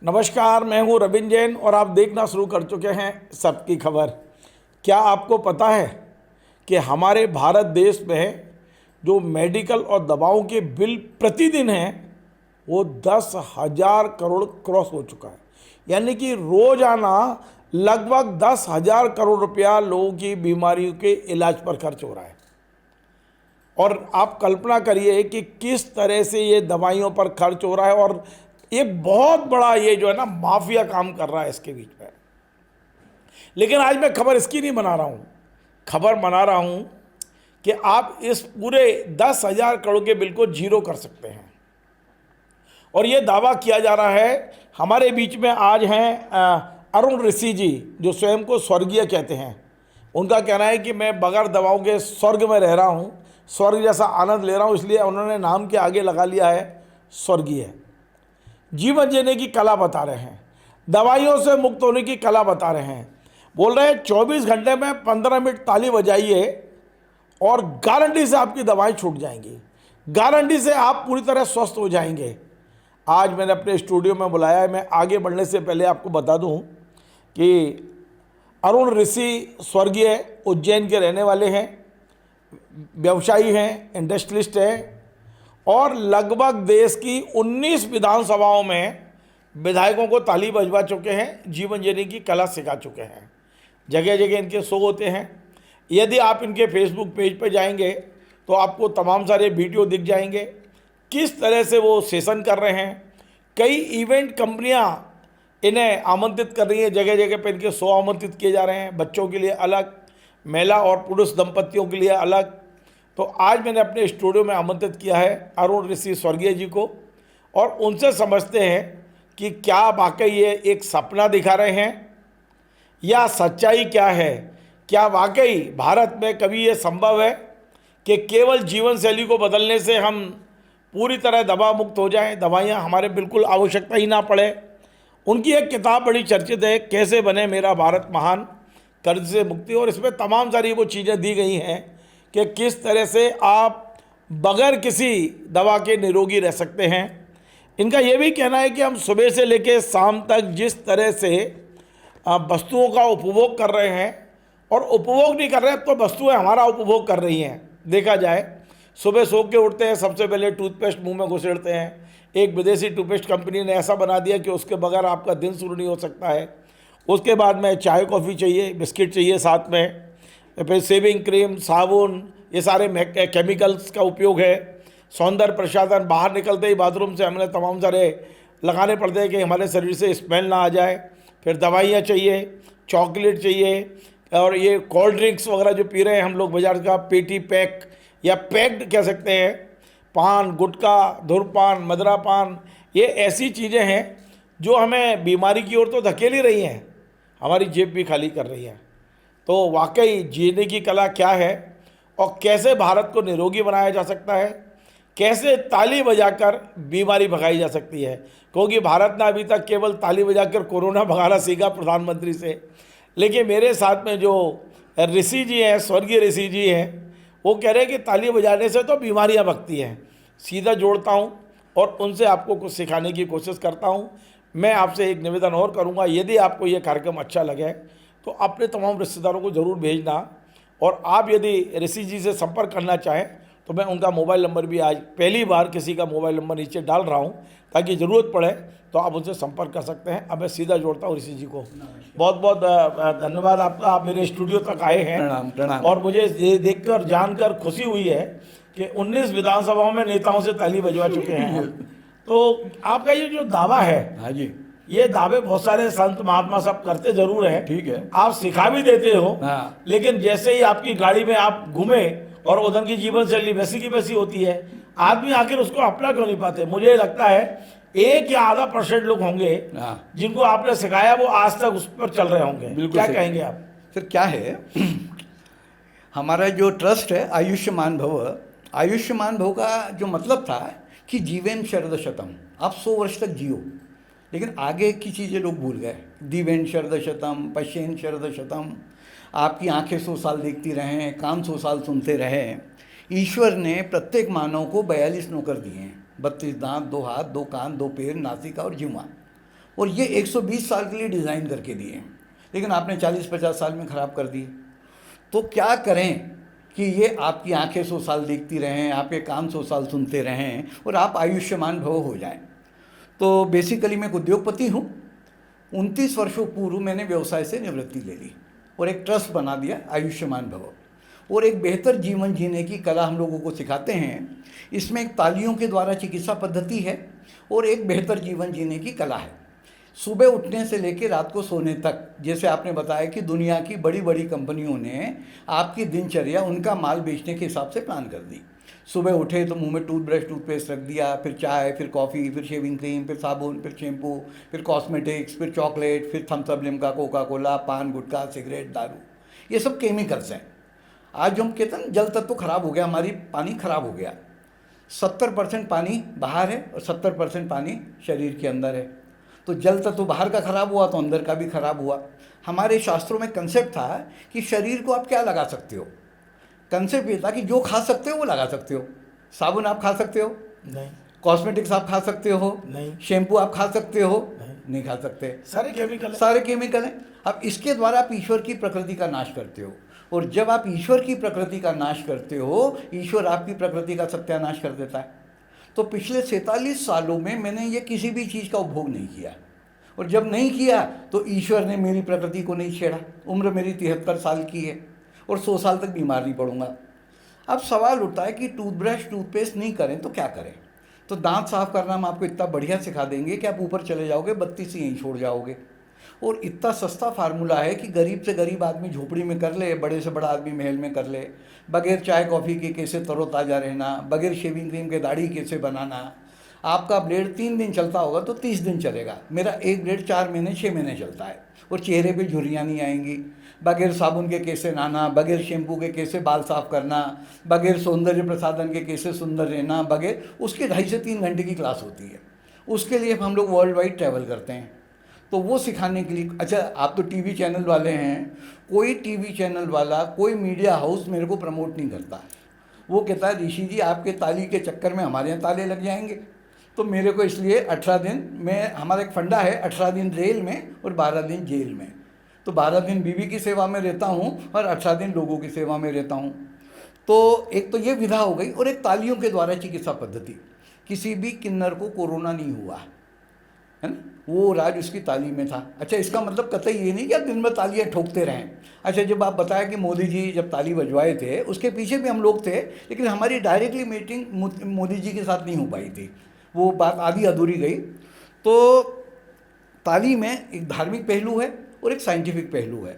नमस्कार, मैं हूं रविंद्र जैन और आप देखना शुरू कर चुके हैं सबकी खबर। क्या आपको पता है कि हमारे भारत देश में जो मेडिकल और दवाओं के बिल प्रतिदिन हैं वो 10,000 करोड़ क्रॉस हो चुका है। यानी कि रोजाना लगभग 10,000 करोड़ रुपया लोगों की बीमारियों के इलाज पर खर्च हो रहा है। और आप कल्पना करिए कि किस तरह से ये दवाइयों पर खर्च हो रहा है और एक बहुत बड़ा ये जो है ना माफिया काम कर रहा है इसके बीच में। लेकिन आज मैं खबर इसकी नहीं बना रहा हूँ, खबर बना रहा हूँ कि आप इस पूरे 10,000 करोड़ के बिल को जीरो कर सकते हैं। और ये दावा किया जा रहा है, हमारे बीच में आज हैं अरुण ऋषि जी, जो स्वयं को स्वर्गीय कहते हैं। उनका कहना है कि मैं बगैर दवाओं के स्वर्ग में रह रहा हूँ, स्वर्ग जैसा आनंद ले रहा हूँ, इसलिए उन्होंने नाम के आगे लगा लिया है स्वर्गीय। जीवन जीने की कला बता रहे हैं, दवाइयों से मुक्त होने की कला बता रहे हैं। बोल रहे हैं 24 घंटे में 15 मिनट ताली बजाइए और गारंटी से आपकी दवाएं छूट जाएंगी, गारंटी से आप पूरी तरह स्वस्थ हो जाएंगे। आज मैंने अपने स्टूडियो में बुलाया है। मैं आगे बढ़ने से पहले आपको बता दूं कि अरुण ऋषि स्वर्गीय उज्जैन के रहने वाले हैं, व्यवसायी हैं, इंडस्ट्रियलिस्ट हैं और लगभग देश की 19 विधानसभाओं में विधायकों को ताली बजवा चुके हैं, जीवन जीने की कला सिखा चुके हैं। जगह जगह इनके शो होते हैं। यदि आप इनके फेसबुक पेज पर जाएंगे तो आपको तमाम सारे वीडियो दिख जाएंगे किस तरह से वो सेशन कर रहे हैं। कई इवेंट कंपनियां इन्हें आमंत्रित कर रही हैं, जगह जगह पर इनके शो आमंत्रित किए जा रहे हैं, बच्चों के लिए अलग, महिला और पुरुष दंपतियों के लिए अलग। तो आज मैंने अपने स्टूडियो में आमंत्रित किया है अरुण ऋषि स्वर्गीय जी को और उनसे समझते हैं कि क्या वाकई ये एक सपना दिखा रहे हैं या सच्चाई क्या है। क्या वाकई भारत में कभी ये संभव है कि केवल जीवन शैली को बदलने से हम पूरी तरह दवा मुक्त हो जाएं, दवाइयाँ हमारे बिल्कुल आवश्यकता ही ना पड़े। उनकी एक किताब बड़ी चर्चित है, कैसे बने मेरा भारत महान, कर्ज से मुक्ति, और इसमें तमाम सारी वो चीज़ें दी गई हैं कि किस तरह से आप बगैर किसी दवा के निरोगी रह सकते हैं। इनका ये भी कहना है कि हम सुबह से लेकर शाम तक जिस तरह से वस्तुओं का उपभोग कर रहे हैं और उपभोग नहीं कर रहे तो वस्तुएं हमारा उपभोग कर रही हैं। देखा जाए, सुबह सो के उठते हैं, सबसे पहले टूथपेस्ट मुंह में घुसेड़ते हैं। एक विदेशी टूथपेस्ट कंपनी ने ऐसा बना दिया कि उसके बगैर आपका दिन शुरू नहीं हो सकता है। उसके बाद में चाय कॉफ़ी चाहिए, बिस्किट चाहिए साथ में, फिर शेविंग क्रीम, साबुन, ये सारे केमिकल्स का उपयोग है। सौंदर्य प्रसाधन, बाहर निकलते ही बाथरूम से हमें तमाम सारे लगाने पड़ते हैं कि हमारे शरीर से स्मेल ना आ जाए। फिर दवाइयाँ चाहिए, चॉकलेट चाहिए, और ये कोल्ड ड्रिंक्स वगैरह जो पी रहे हैं हम लोग बाजार का पेटी पैक या पैक्ड कह सकते हैं, पान, गुटखा, धूम्रपान, मदिरापान, ये ऐसी चीज़ें हैं जो हमें बीमारी की ओर तो धकेल ही रही हैं, हमारी जेब भी खाली कर रही हैं। तो वाकई जीने की कला क्या है और कैसे भारत को निरोगी बनाया जा सकता है, कैसे ताली बजाकर बीमारी भगाई जा सकती है। क्योंकि भारत ने अभी तक केवल ताली बजाकर कोरोना भगाना सीखा प्रधानमंत्री से, लेकिन मेरे साथ में जो ऋषि जी हैं, स्वर्गीय ऋषि जी हैं, वो कह रहे हैं कि ताली बजाने से तो बीमारियां भगती हैं। सीधा जोड़ता हूँ और उनसे आपको कुछ सिखाने की कोशिश करता हूँ। मैं आपसे एक निवेदन और करूँगा, यदि आपको ये कार्यक्रम अच्छा लगे तो अपने तमाम रिश्तेदारों को ज़रूर भेजना। और आप यदि ऋषि जी से संपर्क करना चाहें तो मैं उनका मोबाइल नंबर भी आज पहली बार किसी का मोबाइल नंबर नीचे डाल रहा हूं, ताकि ज़रूरत पड़े तो आप उनसे संपर्क कर सकते हैं। अब मैं सीधा जोड़ता हूं ऋषि जी को। बहुत बहुत धन्यवाद आपका, आप मेरे स्टूडियो तक आए हैं। प्रणाम प्रणाम। और मुझे ये देखकर जानकर खुशी हुई है कि 19 विधानसभाओं में नेताओं से ताली बजवा चुके हैं। तो आपका ये जो दावा है, हाँ जी, ये दावे बहुत सारे संत महात्मा सब करते जरूर हैं, ठीक है, आप सिखा भी देते हो। हाँ। लेकिन जैसे ही आपकी गाड़ी में आप घूमे और उधर की जीवन शैली वैसी की वैसी होती है, आदमी आखिर उसको अपना क्यों नहीं पाते। मुझे लगता है 1 या आधा % लोग होंगे हाँ। जिनको आपने सिखाया वो आज तक उस पर चल रहे होंगे। बिल्कुल क्या सही। कहेंगे आप? सर क्या है, हमारा जो ट्रस्ट है आयुष्मान भव, आयुष्मान भव का जो मतलब था कि जीवेन शरद शतम, आप 100 वर्ष तक जियो। लेकिन आगे की चीज़ें लोग भूल गए। दीवेन शरद शतम, पश्येन शरद शतम, आपकी आंखें 100 साल देखती रहें, कान 100 साल सुनते रहें। ईश्वर ने प्रत्येक मानव को 42 नौकर दिए हैं, 32 दांत, 2 हाथ, 2 कान, 2 पैर, नासिका और जीवा। और ये 120 साल के लिए डिज़ाइन करके दिए हैं, लेकिन आपने 40-50 साल में ख़राब कर दिए। तो क्या करें कि ये आपकी आंखें 100 साल देखती रहें, आपके कान 100 साल सुनते रहें और आप आयुष्मान भव हो जाएं। तो बेसिकली मैं एक उद्योगपति हूँ। 29 वर्षों पूर्व मैंने व्यवसाय से निवृत्ति ले ली और एक ट्रस्ट बना दिया आयुष्मान भव, और एक बेहतर जीवन जीने की कला हम लोगों को सिखाते हैं। इसमें एक तालियों के द्वारा चिकित्सा पद्धति है और एक बेहतर जीवन जीने की कला है। सुबह उठने से लेकर रात को सोने तक, जैसे आपने बताया कि दुनिया की बड़ी बड़ी कंपनियों ने आपकी दिनचर्या उनका माल बेचने के हिसाब से प्लान कर दी। सुबह उठे तो मुंह में टूथब्रश टूथपेस्ट रख दिया, फिर चाय, फिर कॉफ़ी, फिर शेविंग क्रीम, फिर साबुन, फिर शैम्पू, फिर कॉस्मेटिक्स, फिर चॉकलेट, फिर Thums Up, Limca, Coca Cola, पान, गुटखा, सिगरेट, दारू, ये सब केमिकल्स हैं। आज जो हम कहते हैं जल तत्व खराब हो गया, हमारी पानी खराब हो गया। 70% पानी बाहर है और 70% पानी शरीर के अंदर है। तो जल तत्व बाहर का खराब हुआ तो अंदर का भी खराब हुआ। हमारे शास्त्रों में कंसेप्ट था कि शरीर को आप क्या लगा सकते हो। कंसेप्ट ये था कि जो खा सकते हो वो लगा सकते हो। साबुन आप खा सकते हो? नहीं। कॉस्मेटिक्स आप खा सकते हो? नहीं। शैम्पू आप खा सकते हो? नहीं खा सकते। सारे केमिकल है। सारे केमिकल हैं। अब इसके द्वारा आप ईश्वर की प्रकृति का नाश करते हो, और जब आप ईश्वर की प्रकृति का नाश करते हो, ईश्वर आपकी प्रकृति का सत्यानाश कर देता है। तो पिछले 47 सालों में मैंने ये किसी भी चीज़ का उपभोग नहीं किया, और जब नहीं किया तो ईश्वर ने मेरी प्रकृति को नहीं छेड़ा। उम्र मेरी 73 साल की है और 100 साल तक बीमार नहीं पड़ूंगा। अब सवाल उठता है कि टूथब्रश टूथपेस्ट नहीं करें तो क्या करें। तो दांत साफ करना हम आपको इतना बढ़िया सिखा देंगे कि आप ऊपर चले जाओगे, 32 यहीं छोड़ जाओगे। और इतना सस्ता फार्मूला है कि गरीब से गरीब आदमी झोपड़ी में कर ले, बड़े से बड़ा आदमी महल में कर ले। बगैर चाय कॉफ़ी के कैसे तरोताज़ा रहना, बगैर शेविंग क्रीम के दाढ़ी कैसे बनाना। आपका ब्लेड 3 दिन चलता होगा तो 30 दिन चलेगा। मेरा एक ब्लेड 4 महीने 6 महीने चलता है, और चेहरे पे झुर्रियाँ नहीं आएंगी। बगैर साबुन के कैसे नहाना, बगैर शैम्पू के कैसे बाल साफ करना, बगैर सौंदर्य प्रसाधन के कैसे सुंदर रहना, बगैर उसके 2.5 से 3 घंटे की क्लास होती है। उसके लिए हम लोग वर्ल्ड वाइड ट्रैवल करते हैं। तो वो सिखाने के लिए, अच्छा आप तो टीवी चैनल वाले हैं, कोई टीवी चैनल वाला, कोई मीडिया हाउस मेरे को प्रमोट नहीं करता। वो कहता है ऋषि जी आपके ताली के चक्कर में हमारे यहाँ ताले लग जाएंगे। तो मेरे को इसलिए 18 दिन में, हमारा एक फंडा है 18 दिन रेल में और 12 दिन जेल में। तो 12 दिन बीवी की सेवा में रहता हूँ और 18 दिन लोगों की सेवा में रहता हूँ। तो एक तो ये विधा हो गई, और एक तालियों के द्वारा चिकित्सा पद्धति। किसी भी किन्नर को कोरोना नहीं हुआ है ना, वो राज उसकी ताली में था। अच्छा, इसका मतलब कतई ये नहीं कि आप दिन भर तालियां ठोकते रहें। अच्छा, जब आप बताया कि मोदी जी जब ताली बजवाए थे, उसके पीछे भी हम लोग थे, लेकिन हमारी डायरेक्टली मीटिंग मोदी जी के साथ नहीं हो पाई थी, वो बात आधी अधूरी गई। तो ताली में एक धार्मिक पहलू है और एक साइंटिफिक पहलू है।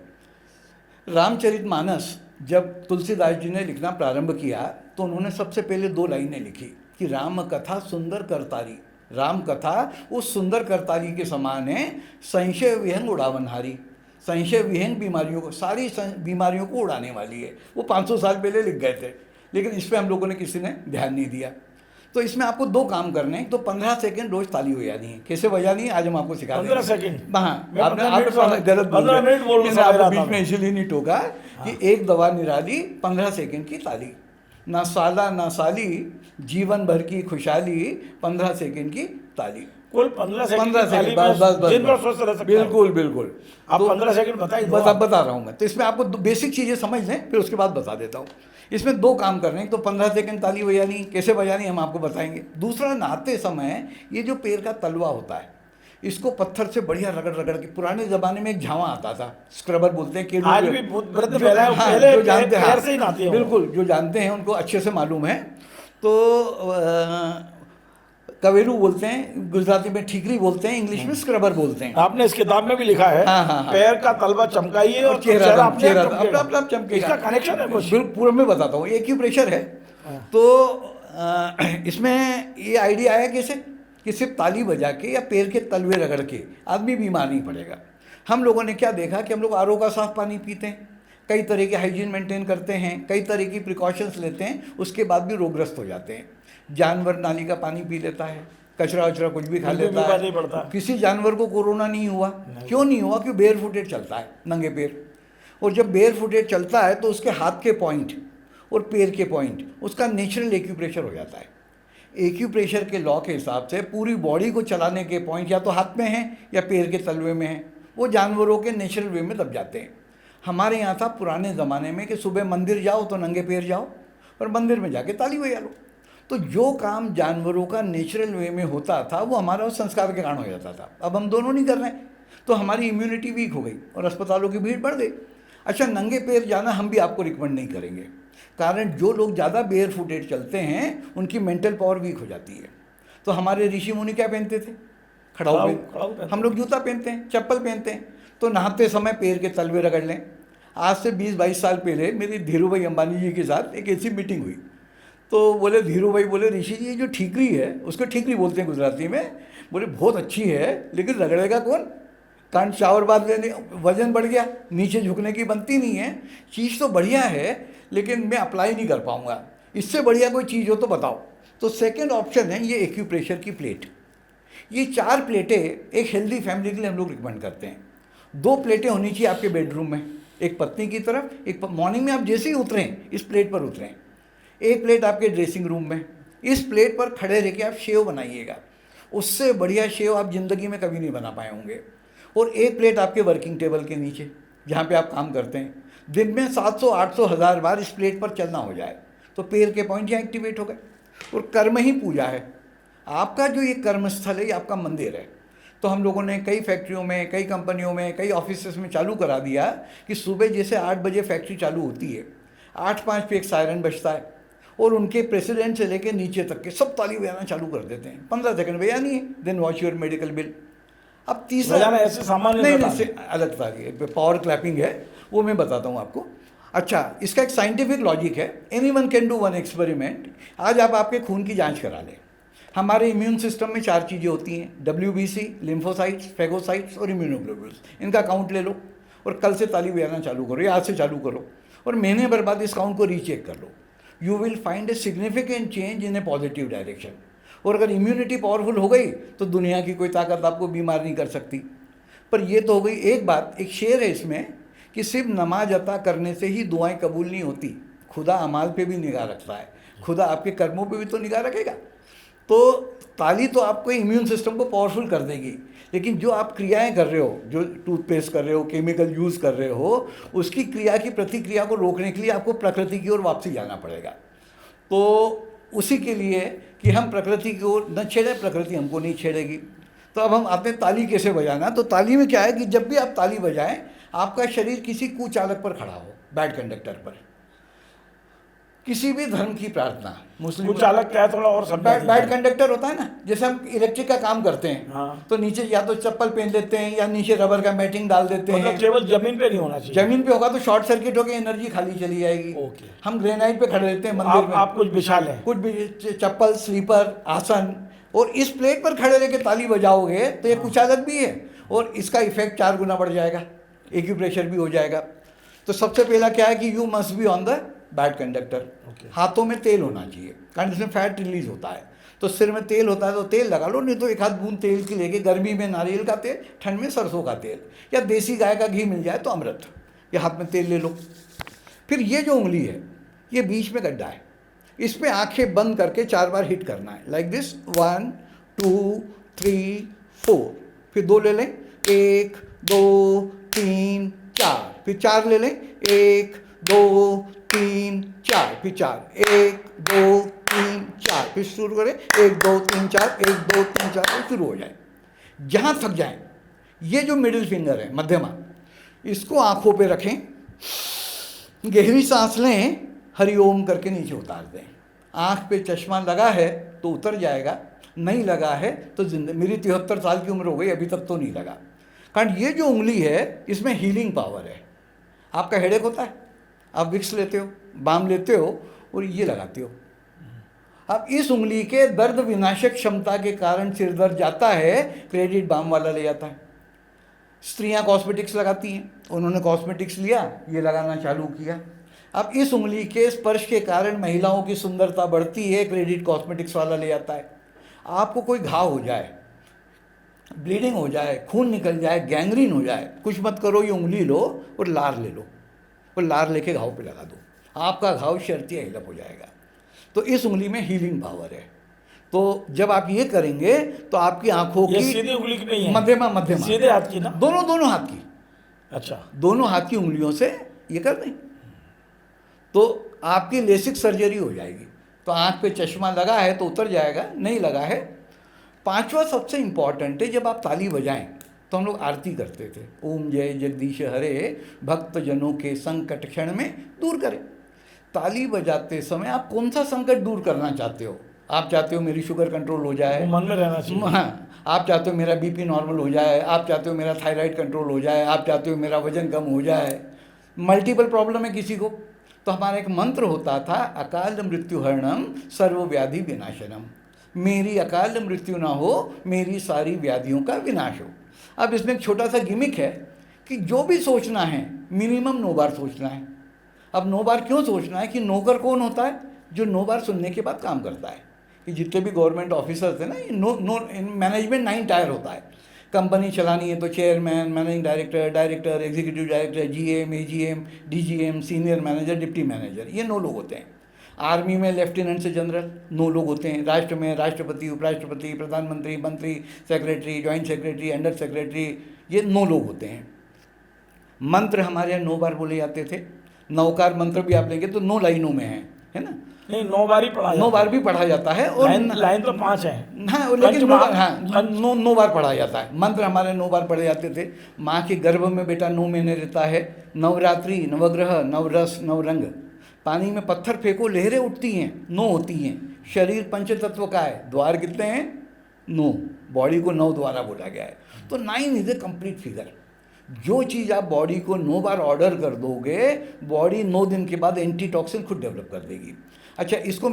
रामचरितमानस जब तुलसीदास जी ने लिखना प्रारंभ किया तो उन्होंने सबसे पहले 2 लाइनें लिखी कि राम कथा सुंदर करतारी। राम कथा उस सुंदर करतारी के समान है, संशय विहंग उड़ावनहारी। संशय विहंग बीमारियों को, सारी बीमारियों को उड़ाने वाली है। वो 500 साल पहले लिख गए थे, लेकिन इस पर हम लोगों ने किसी ने ध्यान नहीं दिया। तो इसमें आपको 2 काम करने हैं। तो 15 सेकंड रोज ताली बजानी है। कैसे बजानी है आज हम आपको सिखा देंगे। 15 सेकंड? हाँ, आपने गलत बोल बीच में इसलिए नहीं टोका कि एक दवा निराली 15 सेकंड की ताली, ना साला ना साली, जीवन भर की खुशहाली, 15 सेकंड की ताली। कुल 15 सेकंड बस दिन भर स्वस्थ रह सकते हैं। बिल्कुल बिल्कुल। आप 15 सेकंड बताइए। बता रहा हूँ मैं। तो इसमें आपको बेसिक चीज़ें समझ लें, फिर उसके बाद बता देता हूँ। इसमें 2 काम करने हैं। तो 15 सेकंड ताली बजानी, कैसे बजानी हम आपको बताएंगे। दूसरा, नहाते समय ये जो पैर का तलवा होता है, इसको पत्थर से बढ़िया रगड़ रगड़ के, पुराने ज़माने में एक झावा आता था, स्क्रबर बोलते हैं, आज भी वृद्ध पहले जो जानते हैं, पैर से ही नहाते हैं। बिल्कुल, जो जानते हैं उनको अच्छे से मालूम है। तो कवेरू बोलते हैं, गुजराती में ठीकरी बोलते हैं, इंग्लिश में स्क्रबर बोलते हैं। आपने इस किताब में भी लिखा है, हाँ। पैर का तलवा चमकाइए और चेहरा अपना चमकेगा। इसका कनेक्शन है कुछ? बिल्कुल, पूरा मैं बताता हूँ। एक्यूप्रेशर है। तो इसमें ये आइडिया आया कैसे कि सिर्फ ताली बजा के या पैर के तलवे रगड़ के आदमी बीमार नहीं पड़ेगा। हम लोगों ने क्या देखा कि हम लोग आरओ का साफ पानी पीते हैं, कई तरह के हाइजीन मेंटेन करते हैं, कई तरह की प्रिकॉशंस लेते हैं, उसके बाद भी रोगग्रस्त हो जाते हैं। जानवर नाली का पानी पी लेता है, कचरा वचरा कुछ भी खा लेता है। किसी जानवर को कोरोना नहीं हुआ। क्यों नहीं हुआ? क्यों? बेयर फुटेड चलता है, नंगे पैर। और जब बेयर फुटेड चलता है तो उसके हाथ के पॉइंट और पैर के पॉइंट, उसका नेचुरल एक्यूप्रेशर हो जाता है। एक्यूप्रेशर के लॉ के हिसाब से पूरी बॉडी को चलाने के पॉइंट या तो हाथ में हैं या पैर के तलवे में हैं, वो जानवरों के नेचुरल वे में दब जाते हैं। हमारे यहाँ था पुराने ज़माने में कि सुबह मंदिर जाओ तो नंगे पैर जाओ और मंदिर में जाके ताली बजा लो। तो जो काम जानवरों का नेचुरल वे में होता था वो हमारा उस संस्कार के कारण हो जाता था। अब हम दोनों नहीं कर रहे हैं तो हमारी इम्यूनिटी वीक हो गई और अस्पतालों की भीड़ बढ़ गई। अच्छा, नंगे पैर जाना हम भी आपको रिकमेंड नहीं करेंगे, कारण जो लोग ज़्यादा बेयर फुटेड चलते हैं उनकी मेंटल पावर वीक हो जाती है। तो हमारे ऋषि मुनि क्या पहनते थे? खड़ाऊ पहनते। हम लोग जूता पहनते हैं, चप्पल पहनते हैं। तो नहाते समय पैर के तलवे रगड़ लें। आज से 20-22 साल पहले मेरी धीरू भाई अंबानी जी के साथ एक ऐसी मीटिंग हुई, तो बोले धीरू भाई बोले ऋषि जी ये जो ठीकरी है, उसको ठीकरी बोलते हैं गुजराती में, बोले बहुत अच्छी है लेकिन रगड़ेगा कौन? कारण शावर बाद लेने वजन बढ़ गया, नीचे झुकने की बनती नहीं है। चीज़ तो बढ़िया है लेकिन मैं अप्लाई नहीं कर पाऊँगा, इससे बढ़िया कोई चीज़ हो तो बताओ। तो सेकेंड ऑप्शन है ये एक्यूप्रेशर की प्लेट। ये 4 प्लेटें एक हेल्दी फैमिली के लिए हम लोग रिकमेंड करते हैं। 2 प्लेटें होनी चाहिए आपके बेडरूम में, एक पत्नी की तरफ, एक मॉर्निंग में आप जैसे ही उतरें इस प्लेट पर उतरें। एक प्लेट आपके ड्रेसिंग रूम में। इस प्लेट पर खड़े रह के आप शेव बनाइएगा, उससे बढ़िया शेव आप ज़िंदगी में कभी नहीं बना पाए होंगे। और एक प्लेट आपके वर्किंग टेबल के नीचे जहाँ पे आप काम करते हैं। दिन में 700, 800, 1000 बार इस प्लेट पर चलना हो जाए तो पैर के पॉइंट यहाँ एक्टिवेट हो गए। और कर्म ही पूजा है। आपका जो ये कर्म स्थल है ये आपका मंदिर है। तो हम लोगों ने कई फैक्ट्रियों में, कई कंपनियों में, कई ऑफिसेस में चालू करा दिया कि सुबह जैसे 8 बजे फैक्ट्री चालू होती है, 8:05 पे एक सायरन बजता है और उनके प्रेसिडेंट से लेकर नीचे तक के सब ताली बजाना चालू कर देते हैं। 15 सेकंड बजानी है, then watch your medical bill. अब तीसरा ऐसे सामान्य नहीं, अलग था, ये पावर क्लैपिंग है, वो मैं बताता हूँ आपको। अच्छा, इसका एक साइंटिफिक लॉजिक है। Anyone can do one experiment. आज आप आपके खून की जांच करा लें। हमारे इम्यून सिस्टम में 4 चीज़ें होती हैं, WBC, लिम्फोसाइट्स, फेगोसाइट्स और इम्यूनोग्लोब्यूल्स। इनका काउंट ले लो और कल से ताली बजाना चालू करो या आज से चालू करो और महीने भर बाद इस काउंट को रीचेक कर लो। You will find a significant change in a positive direction. और अगर इम्यूनिटी पावरफुल हो गई तो दुनिया की कोई ताकत आपको बीमार नहीं कर सकती। पर ये तो हो गई एक बात। एक शेर है इसमें कि सिर्फ नमाज अता करने से ही दुआएं कबूल नहीं होती, खुदा अमाल पे भी निगाह रखता है, खुदा आपके कर्मों पे भी तो निगाह रखेगा। तो ताली तो आपको इम्यून सिस्टम को पावरफुल कर देगी, लेकिन जो आप क्रियाएं कर रहे हो, जो टूथपेस्ट कर रहे हो, केमिकल यूज़ कर रहे हो, उसकी क्रिया की प्रतिक्रिया को रोकने के लिए आपको प्रकृति की ओर वापसी जाना पड़ेगा। तो उसी के लिए कि हम प्रकृति की ओर न छेड़ें, प्रकृति हमको नहीं छेड़ेगी। तो अब हम आते हैं ताली कैसे बजाना। तो ताली में क्या है कि जब भी आप ताली बजाएं आपका शरीर किसी कुचालक पर खड़ा हो, बैड कंडक्टर पर। किसी भी धर्म की प्रार्थना, मुस्लिम कुचालक क्या है थोड़ा और समझा। बैड कंडक्टर होता है ना, जैसे हम इलेक्ट्रिक का काम करते हैं। हाँ। तो नीचे या तो चप्पल पहन लेते हैं या नीचे रबर का मैटिंग डाल देते मतलब हैं। केवल जमीन पे नहीं होना चाहिए। जमीन पे होगा तो शॉर्ट सर्किट होकर एनर्जी खाली चली जाएगी। ओके। हम ग्रेनाइट पे खड़े रहते हैं मंदिर में। आप कुछ बिछा लें, कुछ भी चप्पल, स्लीपर, आसन, और इस प्लेट पर खड़े रह के ताली बजाओगे तो ये कुचालक भी है और इसका इफेक्ट 4 गुना बढ़ जाएगा, एक्यूप्रेशर भी हो जाएगा। तो सबसे पहला क्या है कि you must be on the bad conductor. हाथों में तेल होना चाहिए कारण इसमें फैट रिलीज होता है। तो सिर में तेल होता है तो तेल लगा लो, नहीं तो 1 आध बूंद तेल की लेके, गर्मी में नारियल का तेल, ठंड में सरसों का तेल या देसी गाय का घी मिल जाए तो अमृत, ये हाथ में तेल ले लो। फिर ये जो उंगली है ये बीच में गड्ढा है, इस पर आंखें बंद करके 4 बार हिट करना है, लाइक दिस, 1 2 3 4। फिर 2 ले लें, 1 2 3 4। फिर 4 ले लें, 1 2 3 4। फिर 4, 1 2 3 4। फिर शुरू करें, 1 2 3 4, 1 2 3 4, शुरू हो जाए जहाँ थक जाए। ये जो मिडिल फिंगर है, मध्यमा, इसको आंखों पे रखें, गहरी सांस लें, हरिओम करके नीचे उतार दें। आँख पे चश्मा लगा है तो उतर जाएगा, नहीं लगा है तो जिंदगी। मेरी 73 साल की उम्र हो गई, अभी तक तो नहीं लगा। कारण ये जो उंगली है इसमें हीलिंग पावर है। आपका हेडेक होता है, आप विक्स लेते हो, बाम लेते हो और ये लगाते हो। अब इस उंगली के दर्द विनाशक क्षमता के कारण सिर दर्द जाता है, क्रेडिट बाम वाला ले जाता है। स्त्रियां कॉस्मेटिक्स लगाती हैं, उन्होंने कॉस्मेटिक्स लिया, ये लगाना चालू किया। अब इस उंगली के स्पर्श के कारण महिलाओं की सुंदरता बढ़ती है, क्रेडिट कॉस्मेटिक्स वाला ले जाता है। आपको कोई घाव हो जाए, ब्लीडिंग हो जाए, खून निकल जाए, गैंग्रीन हो जाए, कुछ मत करो, ये उंगली लो और लार ले लो और लार लेके घाव पे लगा दो, आपका घाव शर्तिया हिलअप हो जाएगा। तो इस उंगली में हीलिंग पावर है। तो जब आप ये करेंगे तो आपकी आंखों ये की सीधी उंगली की नहीं है, मध्यमा मध्यमा सीधे हाथ की ना? दोनों हाथ की, अच्छा, दोनों हाथ की उंगलियों से ये कर दें तो आपकी लेसिक सर्जरी हो जाएगी। तो आंख पे चश्मा लगा है तो उतर जाएगा, नहीं लगा है। पांचवा सबसे इंपॉर्टेंट है, जब आप ताली बजाएं तो हम लोग आरती करते थे, ओम जय जगदीश हरे भक्त जनों के संकट क्षण में दूर करें। ताली बजाते समय आप कौन सा संकट दूर करना चाहते हो? आप चाहते हो मेरी शुगर कंट्रोल हो जाए, वो मन में रहना चाहिए। हाँ, आप चाहते हो मेरा बीपी नॉर्मल हो जाए, आप चाहते हो मेरा थायराइड कंट्रोल हो जाए, आप चाहते हो मेरा वजन कम हो जाए, मल्टीपल प्रॉब्लम है किसी को। तो हमारा एक मंत्र होता था, अकाल मृत्यु हरणम सर्व व्याधि विनाशनम, मेरी अकाल मृत्यु ना हो, मेरी सारी व्याधियों का विनाश हो। अब इसमें एक छोटा सा गिमिक है कि जो भी सोचना है मिनिमम 9 बार सोचना है। अब 9 बार क्यों सोचना है? कि नौकर कौन होता है? जो 9 बार सुनने के बाद काम करता है। कि जितने भी गवर्नमेंट ऑफिसर्स हैं ना, ये मैनेजमेंट 9 टायर होता है। कंपनी चलानी है तो chairman, managing director, director, executive director, GM, AGM, DGM, senior manager, deputy manager, ये 9 लोग होते हैं। आर्मी में लेफ्टिनेंट से जनरल 9 लोग होते हैं। राष्ट्र में राष्ट्रपति, उपराष्ट्रपति, प्रधानमंत्री, मंत्री, secretary, joint secretary, under secretary, ये 9 लोग होते हैं। मंत्र हमारे यहाँ 9 बार बोले जाते थे। नवकार मंत्र भी आप लेंगे तो 9 लाइनों में है ना? नहीं, 9 बार ही पढ़ा 9 बार भी पढ़ा जाता है। और लाइन तो 5 है। हाँ, लेकिन 9 बार पढ़ा जाता है। मंत्र हमारे 9 बार पढ़े जाते थे। माँ के गर्भ में बेटा 9 महीने रहता है। नवरात्रि, नवग्रह, नवरस, नवरंग। पानी में पत्थर फेंको, लहरें उठती हैं, 9 होती हैं। शरीर पंच तत्व का है, द्वार कितने हैं? 9। बॉडी को 9 द्वारा बोला गया है। तो 9 इज ए कंप्लीट फिगर। जो चीज़ आप बॉडी को 9 बार ऑर्डर कर दोगे, बॉडी 9 दिन के बाद एंटी टॉक्सिन खुद डेवलप कर देगी। अच्छा, इसको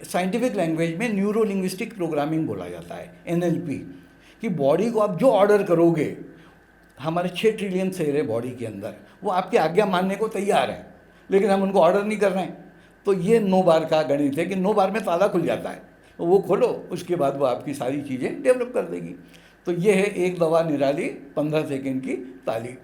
साइंटिफिक लैंग्वेज में न्यूरो लिंग्विस्टिक प्रोग्रामिंग बोला जाता है, NLP। कि बॉडी को आप जो ऑर्डर करोगे, हमारे 6 ट्रिलियन सेल है बॉडी के अंदर, वो आपकी आज्ञा मानने को तैयार है, लेकिन हम उनको ऑर्डर नहीं कर रहे हैं। तो ये 9 बार का गणित है कि 9 बार में ताला खुल जाता है, तो वो खोलो, उसके बाद वो आपकी सारी चीज़ें डेवलप कर देगी। तो ये है एक दवा निराली 15 सेकेंड की ताली।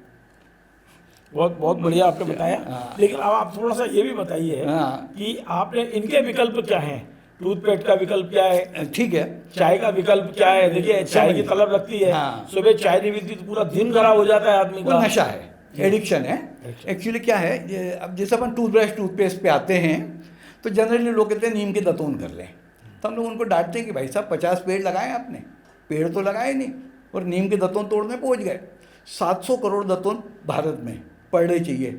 बहुत बहुत बढ़िया आपने बताया। हाँ। लेकिन अब आप थोड़ा सा ये भी बताइए हाँ। कि आपने इनके विकल्प क्या हैं? टूथपेस्ट का विकल्प क्या है? ठीक है। चाय का विकल्प क्या है? देखिए, चाय की तलब लगती है। हाँ। सुबह चाय नहीं मिलती तो पूरा दिन खराब हो जाता है आदमी वो का। नशा है, एडिक्शन है। एक्चुअली क्या है, अब जैसे अपन टूथब्रश, टूथपेस्ट पे आते हैं तो जनरली लोग कहते हैं नीम के दतून कर लें। तो हम लोग उनको डांटते हैं कि भाई साहब 50 पेड़ लगाए आपने, पेड़ तो लगाए नहीं, और नीम के दतून तोड़ने पहुंच गए। 700 करोड़ दतून भारत में पर डे चाहिए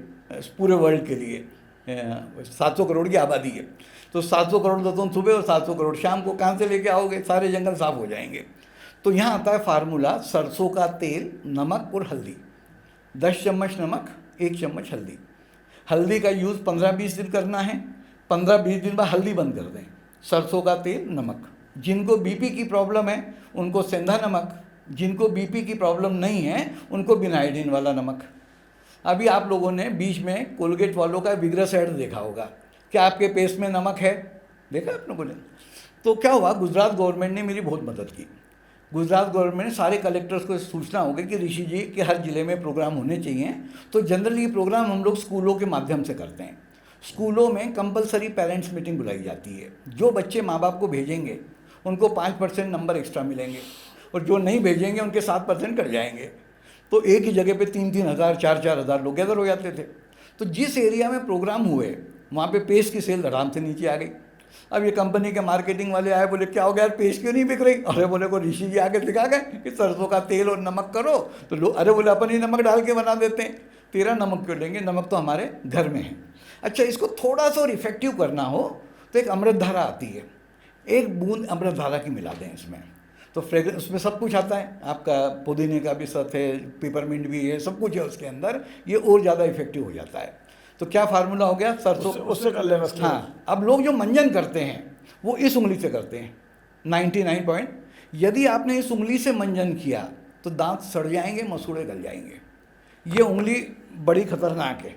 पूरे वर्ल्ड के लिए। 700 करोड़ की आबादी है, तो 700 करोड़ दतून सुबह और 700 करोड़ शाम को कहाँ से लेके आओगे? सारे जंगल साफ हो जाएंगे। तो यहाँ आता है फार्मूला, सरसों का तेल, नमक और हल्दी। 10 चम्मच नमक, 1 चम्मच हल्दी। हल्दी का यूज़ 15-20 दिन करना है, 15-20 दिन बाद हल्दी बंद कर दें। सरसों का तेल, नमक। जिनको बीपी की प्रॉब्लम है उनको सेंधा नमक, जिनको बीपी की प्रॉब्लम नहीं है उनको बिना आयोडीन वाला नमक। अभी आप लोगों ने बीच में कोलगेट वालों का विग्रस ऐड देखा होगा, क्या आपके पेस्ट में नमक है? देखा आप लोगों ने? तो क्या हुआ, गुजरात गवर्नमेंट ने मेरी बहुत मदद की। गुजरात गवर्नमेंट ने सारे कलेक्टर्स को सूचना होगी कि ऋषि जी के हर ज़िले में प्रोग्राम होने चाहिए। तो जनरली ये प्रोग्राम हम लोग स्कूलों के माध्यम से करते हैं। स्कूलों में कंपलसरी पेरेंट्स मीटिंग बुलाई जाती है। जो बच्चे माँ बाप को भेजेंगे उनको 5% नंबर एक्स्ट्रा मिलेंगे, और जो नहीं भेजेंगे उनके 7% कट जाएंगे। तो एक ही जगह पे 3-3 हज़ार, 4-4 हज़ार लोग गैदर हो जाते थे। तो जिस एरिया में प्रोग्राम हुए वहाँ पे पेस्ट की सेल आराम से नीचे आ गई। अब ये कंपनी के मार्केटिंग वाले आए, बोले क्या हो गया यार, पेस्ट क्यों नहीं बिक रही? अरे बोले को ऋषि जी आके दिखा गए कि सरसों का तेल और नमक करो। तो लोग, अरे बोले अपन ही नमक डाल के बना देते हैं, तेरा नमक क्यों लेंगे, नमक तो हमारे घर में है। अच्छा, इसको थोड़ा सा और इफेक्टिव करना हो तो एक अमृत धारा आती है, 1 बूंद अमृत धारा की मिला दें इसमें, तो फ्रेग्रेंस उसमें सब कुछ आता है। आपका पुदीने का भी साथ है, पेपरमिंट भी है, सब कुछ है उसके अंदर, ये और ज़्यादा इफेक्टिव हो जाता है। तो क्या फार्मूला हो गया, सरसों उससे कर लेना। हाँ। अब लोग जो मंजन करते हैं वो इस उंगली से करते हैं 99 पॉइंट। यदि आपने इस उंगली से मंजन किया तो दांत सड़ जाएंगे, मसूड़े गल जाएंगे। ये उंगली बड़ी खतरनाक है।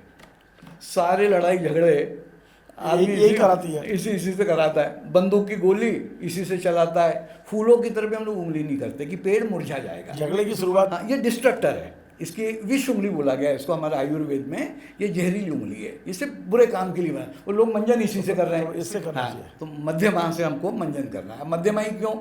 सारे लड़ाई झगड़े आदमी यही कराती है, इसी से कराता है। बंदूक की गोली इसी से चलाता है। फूलों की तरफ हम लोग उंगली नहीं करते कि पेड़ मुरझा जाएगा। झगड़े की शुरुआत। हाँ, ये डिस्ट्रक्टर है। इसकी विष उंगली बोला गया है इसको हमारे आयुर्वेद में। ये जहरीली उंगली है, इससे बुरे काम के लिए बना। वो लोग मंजन इसी से कर रहे हैं, इससे करना हाँ, चाहिए। तो मध्यमा से हमको मंजन करना है। मध्यमा ही क्यों?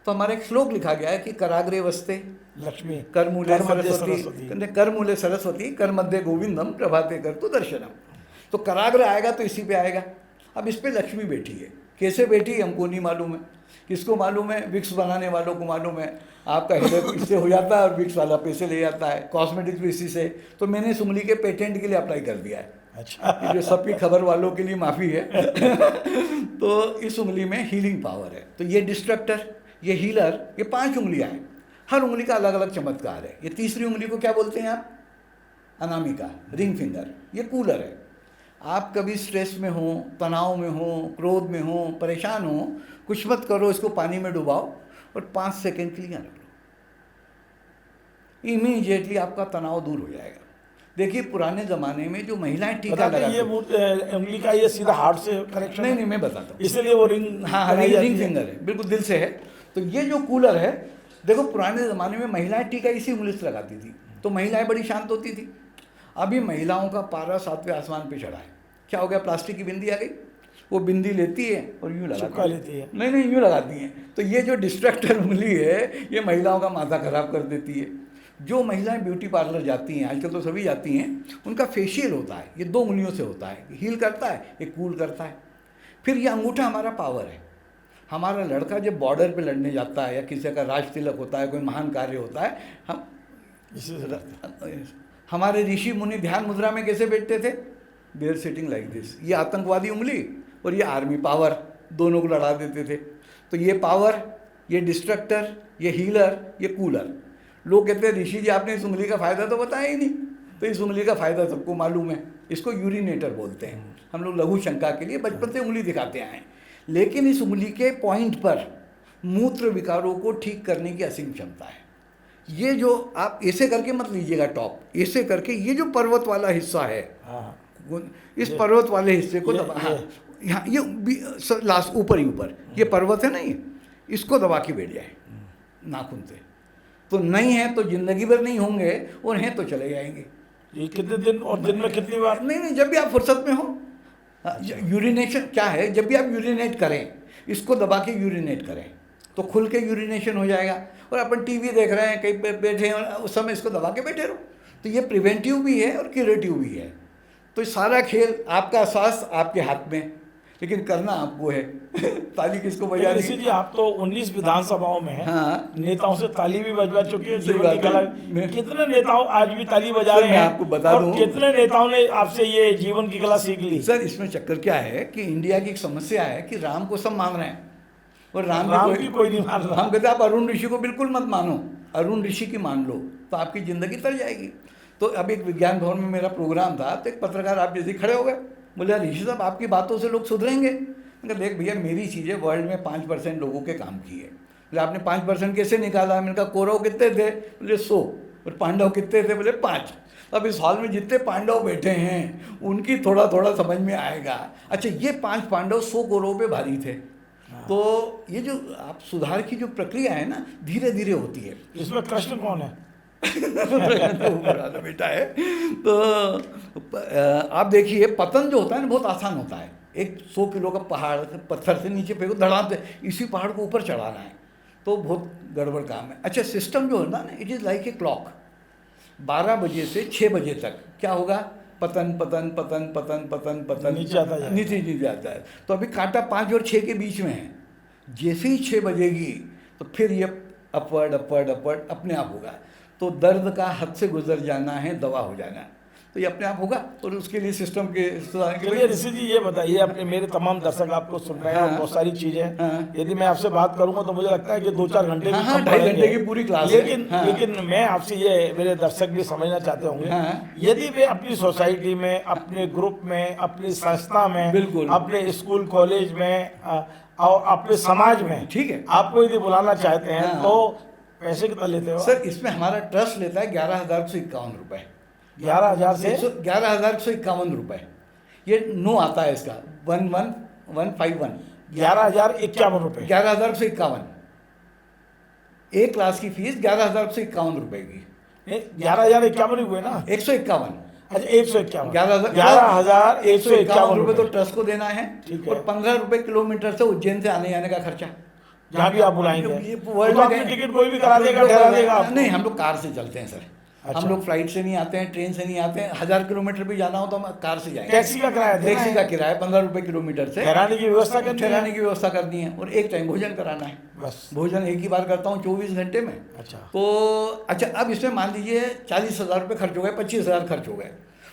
तो हमारे एक श्लोक लिखा गया है कि कराग्रे वस्ते लक्ष्मी करमूले कर मध्य सरस्वती, करमूले सरस्वती कर मध्य गोविंदम प्रभाते कर तो दर्शनम। तो कराग्र आएगा तो इसी पे आएगा। अब इस पे लक्ष्मी बैठी है, कैसे बैठी है हमको नहीं मालूम है। किसको मालूम है? विक्स बनाने वालों को मालूम है। आपका हेडेक इससे हो जाता है और विक्स वाला पैसे ले जाता है, कॉस्मेटिक्स भी इसी से। तो मैंने इस उंगली के पेटेंट के लिए अप्लाई कर दिया है। अच्छा ये जो सबकी खबर वालों के लिए माफ़ी है। तो इस उंगली में हीलिंग पावर है। तो ये डिस्ट्रक्टर, ये हीलर, ये 5 उंगलियां हैं। हर उंगली का अलग अलग चमत्कार है। ये तीसरी उंगली को क्या बोलते हैं आप? Anamika, ring finger. ये कूलर है। आप कभी स्ट्रेस में हो, तनाव में हो, क्रोध में हो, परेशान हो, कुछ मत करो, इसको पानी में डुबाओ और 5 सेकंड के लिए रख लो, इमीडिएटली आपका तनाव दूर हो जाएगा। देखिए पुराने ज़माने में जो महिलाएं टीका लगाती, ये उंगली का ये सीधा हार्ट से कनेक्शन नहीं मैं बताता हूँ, इसलिए वो रिंग, हाँ रिंग फिंगर है, बिल्कुल दिल से है। तो ये जो कूलर है, देखो पुराने ज़माने में महिलाएं टीका इसी उंगली से लगाती थी, तो महिलाएं बड़ी शांत होती थी। अभी महिलाओं का पारा 7वें आसमान पे चढ़ा है। क्या हो गया? प्लास्टिक की बिंदी आ गई, वो बिंदी लेती है और यूँ लगाती लेती है। नहीं यूँ लगाती हैं। तो ये जो डिस्ट्रक्टर उंगली है, ये महिलाओं का माथा खराब कर देती है। जो महिलाएं ब्यूटी पार्लर जाती हैं, आजकल तो सभी जाती हैं, उनका फेशियल होता है, ये 2 उंगलियों से होता है। हील करता है, एक कूल करता है। फिर ये अंगूठा हमारा पावर है। हमारा लड़का जब बॉर्डर पे लड़ने जाता है या किसी का राज तिलक होता है, कोई महान कार्य होता है, हम हमारे ऋषि मुनि ध्यान मुद्रा में कैसे बैठते थे? They are sitting like this. ये आतंकवादी उंगली और ये आर्मी पावर, दोनों को लड़ा देते थे। तो ये पावर, ये डिस्ट्रक्टर, ये हीलर, ये कूलर। लोग कहते हैं ऋषि जी आपने इस उंगली का फ़ायदा तो बताया ही नहीं। तो इस उंगली का फ़ायदा सबको मालूम है। इसको यूरिनेटर बोलते हैं। हम लोग लघु शंका के लिए बचपन से उंगली दिखाते आए हैं। लेकिन इस उंगली के पॉइंट पर मूत्र विकारों को ठीक करने की असीम क्षमता है। ये जो आप ऐसे करके मत लीजिएगा, टॉप ऐसे करके, ये जो पर्वत वाला हिस्सा है, इस पर्वत वाले हिस्से को दबा, हाँ यहाँ ये लास्ट ऊपर ही ऊपर ये पर्वत है ना, ये इसको दबा के बैठ जाए नाखून से। तो नहीं है तो जिंदगी भर नहीं होंगे, और हैं तो चले जाएंगे। ये कितने दिन और दिन में कितनी बार? नहीं जब भी आप फुर्सत में हो। यूरिनेशन क्या है? जब भी आप यूरिनेट करें, इसको दबा के यूरिनेट करें तो खुल के यूरिनेशन हो जाएगा। और अपन टीवी देख रहे हैं, कहीं पे बैठे हैं, उस समय इसको दबा के बैठे रहो। तो ये प्रिवेंटिव भी है और क्यूरेटिव भी है। तो सारा खेल, आपका स्वास्थ्य आपके हाथ में, लेकिन करना आपको है। ताली किसको बजानी? जी आप तो 19 विधानसभाओं में हैं, हाँ, नेताओं से ताली भी बजवा चुके हैं। सही जीवन की बात कला है। कितने नेताओं आज भी ताली बजा रहे मैं हैं? आपको बता और दूं, कितने नेताओं ने आपसे ये जीवन की कला सीख ली? सर इसमें चक्कर क्या है कि इंडिया की एक समस्या है कि राम को सब मान रहे हैं और राम की कोई नहीं मान रहा। हम कहते हैं आप अरुण ऋषि को बिल्कुल मत मानो, अरुण ऋषि की मान लो तो आपकी ज़िंदगी तर जाएगी। तो अब एक विज्ञान भवन में मेरा प्रोग्राम था, तो एक पत्रकार आप जैसे खड़े हो गए, बोले ऋषि साहब आपकी बातों से लोग सुधरेंगे। मैंने कहा देख भैया, मेरी चीज़ें वर्ल्ड में 5% लोगों के काम की है। बोले आपने 5% कैसे निकाला? मैंने कहा कौरव कितने थे? बोले 100। और पांडव कितने थे? बोले 5। अब इस हॉल में जितने पांडव बैठे हैं उनकी थोड़ा थोड़ा समझ में आएगा। अच्छा, ये 5 पांडव 100 कौरवों पे भारी थे। तो ये जो आप सुधार की जो प्रक्रिया है ना, धीरे धीरे होती है। इसमें कृष्ण कौन है? बेटा है। तो आप देखिए, पतन जो होता है ना बहुत आसान होता है। एक 100 किलो का पहाड़ पत्थर से नीचे फेंको, धड़ाम से इसी पहाड़ को ऊपर चढ़ाना है, तो बहुत गड़बड़ काम है। अच्छा, सिस्टम जो होता है ना, it is like a clock. 12 बजे से 6 बजे तक क्या होगा? पतन पतन पतन पतन पतन पतन, नीचे आता है, नीचे आता है। तो अभी कांटा 5 और 6 के बीच में है। जैसे ही 6 बजेगी तो फिर ये अपवर्ड अपवर्ड अपवर्ड अपने आप होगा। तो दर्द का हद से गुजर जाना है, दवा हो जाना है, तो ये अपने आप होगा। और उसके लिए सिस्टम के चलिए ऋषि जी ये बताइए, अपने मेरे तमाम दर्शक आपको सुन रहे हैं, हाँ, और बहुत सारी चीजें, हाँ, यदि मैं आपसे बात करूंगा तो मुझे लगता है कि 2-4 घंटे, हाँ, 2.5 घंटे की पूरी क्लास है। लेकिन मैं आपसे ये, मेरे दर्शक भी समझना चाहते होंगे, हाँ, यदि वे अपनी सोसाइटी में, अपने ग्रुप में, अपनी संस्था में, बिल्कुल, अपने स्कूल कॉलेज में और अपने समाज में, ठीक है, आपको यदि बुलाना चाहते हैं, हाँ, तो पैसे कितना लेते हो? सर इसमें हमारा ट्रस्ट लेता है 11,151 रुपये। 11,000 से 11,151 रुपये। ये नो आता है इसका 11,151। 11,051 रुपये। 11,151। एक क्लास की फीस 11,151 रुपये की। 11,051 हुए ना? 151। अच्छा 151, 11,151 रुपये तो रुपये, ट्रस्ट को देना है। ठीक है। और 15 रुपये किलोमीटर से उज्जैन से आने जाने का खर्चा। जहाँ भी आप बुलाएंगे। ये तो वर्ल्ड आपकी में टिकट कोई भी करा देगा, ठहरा देगा आपको? नहीं, हम लोग कार से चलते हैं सर। अच्छा। हम लोग फ्लाइट से नहीं आते हैं, ट्रेन से नहीं आते हैं। 1000 किलोमीटर भी जाना हो तो हम कार से जाएंगे। टैक्सी का किराया देना टैक्सी है? का किराया 15 रुपये किलोमीटर से। ठहराने की व्यवस्था करनी है? ठहराने की व्यवस्था करनी है, और एक टाइम भोजन कराना है। बस। भोजन एक ही बार करता हूँ 24 घंटे में। अच्छा। तो अच्छा, अब इसमें मान लीजिए 40,000 रुपये खर्च हो गए, 25,000 खर्च हो गए,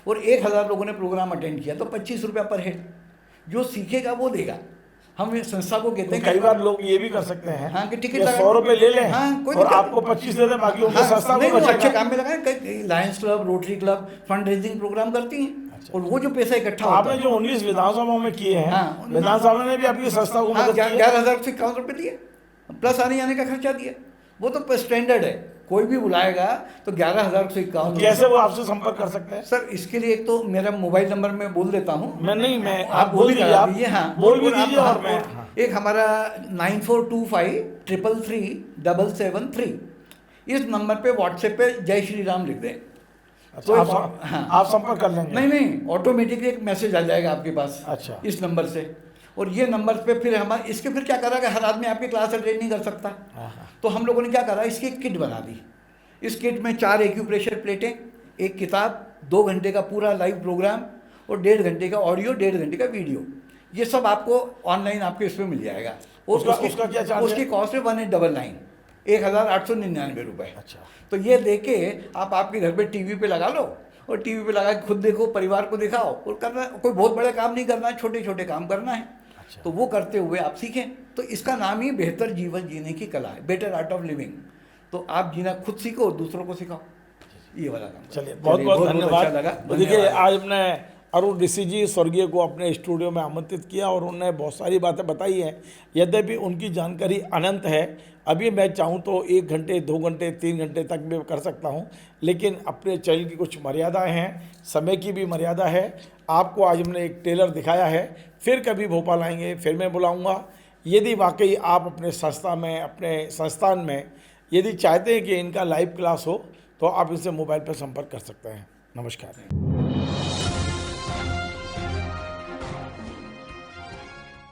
और 1,000 लोगों ने प्रोग्राम अटेंड किया, तो 25 रुपया पर हेड। जो सीखेगा वो देगा। हम इस संस्था को कहते हैं कई बार लोग ये भी कर सकते हैं, हाँ, कि टिकट ये लगा- 100 रुपए ले लें, हाँ, कोई और दिक्कत आपको 25 दे दें, बाकी उनको संस्था नहीं, को वो अच्छे बचेगा। काम में लगाए। कई Lions Club, Rotary Club fund raising program करती हैं। अच्छा। और वो जो पैसा इकट्ठा तो होता आपने है, जो 19 विधानसभाओं में किए हैं, हाँ, विधानसभा ने भी आपकी संस्था को मदद की है? 11,051 रुपये दिए, प्लस आने जाने का खर्चा दिया। वो तो स्टैंडर्ड है, कोई भी बुलाएगा तो 11,151। कैसे वो आपसे संपर्क कर सकते हैं? सर, इसके लिए एक तो मेरा मोबाइल नंबर मैं बोल देता हूँ। मैं आप बोल दीजिए, आप हाँ, बोल भी और आप- दीजिए, और हाँ, मैं एक हमारा 9425333773, इस नंबर पे व्हाट्सएप पे जय श्री राम लिख दें। अच्छा, आप संपर्क कर लेंगे? नहीं, ऑटोमेटिकली एक मैसेज आ जाएगा आपके पास। अच्छा। इस नंबर से, और ये नंबर पे फिर हम इसके फिर क्या करा कि हर आदमी आपकी क्लास अटेंड नहीं कर सकता। हाँ। तो हम लोगों ने क्या करा, इसकी एक किट बना दी। इस किट में 4 एक्यूप्रेशर प्लेटें, एक किताब, 2 घंटे का पूरा लाइव प्रोग्राम, और 1.5 घंटे का ऑडियो, 1.5 घंटे का वीडियो। ये सब आपको ऑनलाइन आपके इसमें मिल जाएगा। और उसका क्या चार्ज है? उसकी कॉस्ट है 1899, 1899 रुपये। अच्छा। तो ये लेके आप आपके घर पे टीवी पे लगा लो, और टीवी पे लगा के खुद देखो, परिवार को दिखाओ, और करना कोई बहुत बड़े काम नहीं करना है, छोटे छोटे काम करना है। अच्छा। तो वो करते हुए आप सीखें। तो इसका नाम ही बेहतर जीवन जीने की कला है, बेटर आर्ट ऑफ लिविंग। तो आप जीना खुद सीखो और दूसरों को सिखाओ, ये वाला काम। चलिए, बहुत बहुत धन्यवाद। अच्छा लगा। देखिए, आज हमने अरुण ऋषि जी स्वर्गीय को अपने स्टूडियो में आमंत्रित किया, और उन्होंने बहुत सारी बातें बताई हैं। यद्यपि उनकी जानकारी अनंत है, अभी मैं चाहूँ तो 1 घंटे, 2 घंटे, 3 घंटे तक भी कर सकता हूँ, लेकिन अपने चैनल की कुछ मर्यादाएं हैं, समय की भी मर्यादा है। आपको आज हमने एक टेलर दिखाया है, फिर कभी भोपाल आएंगे, फिर मैं बुलाऊँगा। यदि वाकई आप अपने संस्था में, अपने संस्थान में यदि चाहते हैं कि इनका लाइव क्लास हो, तो आप इनसे मोबाइल पर संपर्क कर सकते हैं। नमस्कार।